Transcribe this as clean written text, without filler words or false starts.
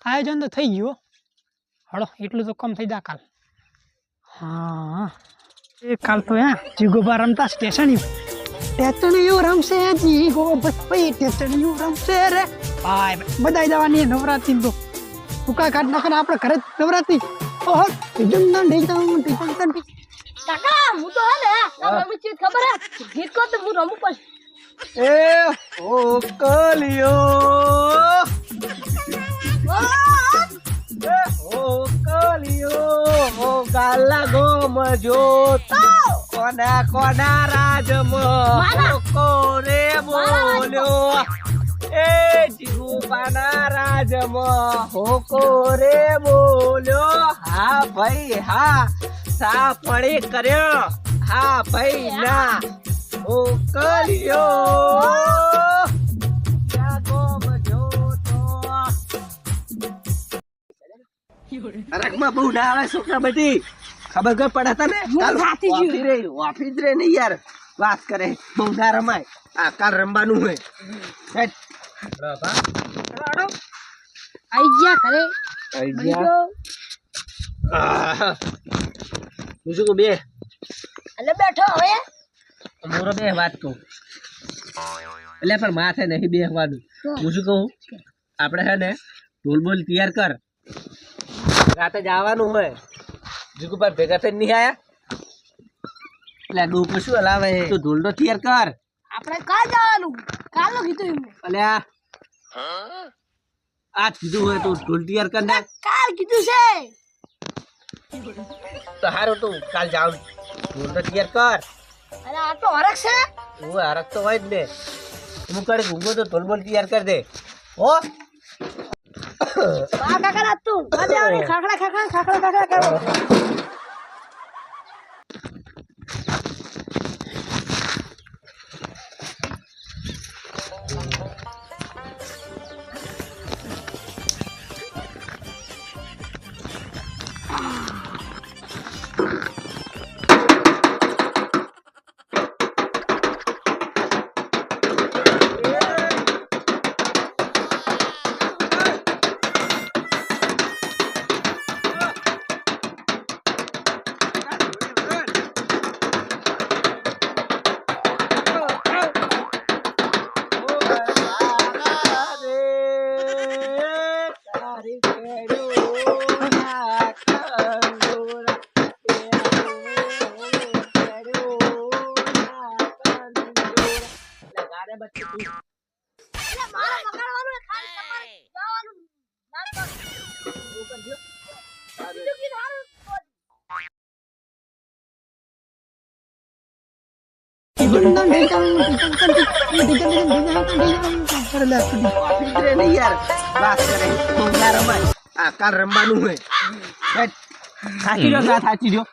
આયોજન તો થઈ ગયું હળો એટલું તો કમ થઈ જા કાલ હા એ કાલ તો જીગોબા રમતા સ્ટેશનિયું રમશે ભાઈ ટેચણીયું રમશે રે ભાઈ બધાય જવાની નવરાત્રી તો ટૂંકા કાઢ નાખે ને આપણે ઘરે નવરાત્રી ઓહો કાકા હું તો હે ને તમને ચીજ ખબર હે ગીત કો તો હું રમું પછી એ ઓ કલિયો ઓ કલિયો ઓ ગાલા ગોમ જોત કોના કોના રાજમાં કોરે બોલ્યો એ જીગુબાના રાજમાં હોકો રે બોલ્યો હા ભાઈ હા સા પડી કર્યો હા ભાઈ ના ઓ કલિયો અરકમાં બહુ ના આવે છોકરા બધી ખબર કઈ પડતા ને કાલ ઓફિસ રે નહીં યાર વાત કરે બહુ ના રમાય આ કાલ રમવાનું હોય આઈ ગયા ઘરે બીજું બે એટલે બેઠો હવે મોરો બે વાત કહું એટલે પણ માથે નહીં બેસવાનું હું શું કહું આપણે છે ને ઢોલ બોલ તૈયાર કર રાતે જવાનું હોય જીગુ પર ભેગા થઈને નહીં આયા એટલે ડોકો શું હલાવે તું ઢોલ તો તૈયાર કર આપણે કાલ જવાનું કાલનું કીધું એમને અલ્યા આજ કીધું હોય તું ઢોલ તૈયાર કર ને કાલ કીધું છે તો હારું તું કાલ જાવ ઢોલ તો તૈયાર કર અરે આ તો હરક છે હું હરક તો હોય જ ને હું કરે ઘૂંગો તો ઢોલ બોલ તૈયાર કર દે હો કાકા રાત તું ખાખડા ખાખડા ખાખડા ખાખડા કરો કાલ રમવાનું હોય સાચી રહ્યો